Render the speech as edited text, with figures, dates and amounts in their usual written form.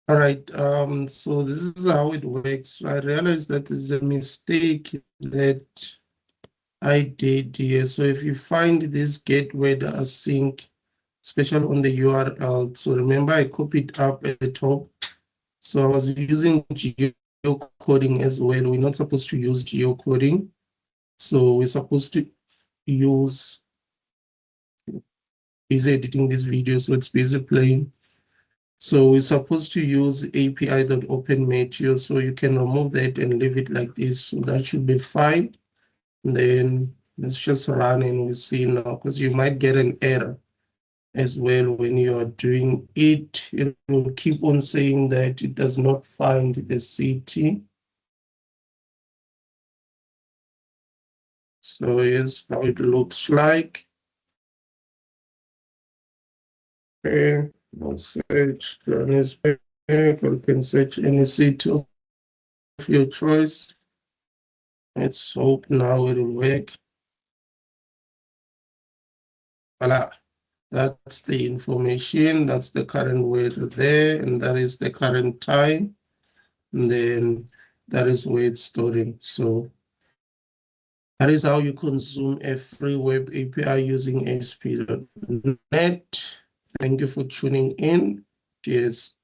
All right, so this is how it works. I realized that there's a mistake that I did here. So if you find this gateway async, especially on the URL, so remember I copied up at the top. So I was using geocoding as well. We're not supposed to use geocoding. So we're supposed to use, is editing this video, so it's busy playing. So we're supposed to use API.openMatio, so you can remove that and leave it like this. So that should be fine. And then let's just run and we'll see now, because you might get an error as well when you are doing it. It will keep on saying that it does not find the city. So here's how it looks like. Okay, we'll search Johannesburg. You can search any city of your choice. Let's hope now it will work. Voila. That's the information. That's the current weather there, and that is the current time. And then that is where it's storing. So that is how you consume a free web API using ASP.NET. Thank you for tuning in. Cheers.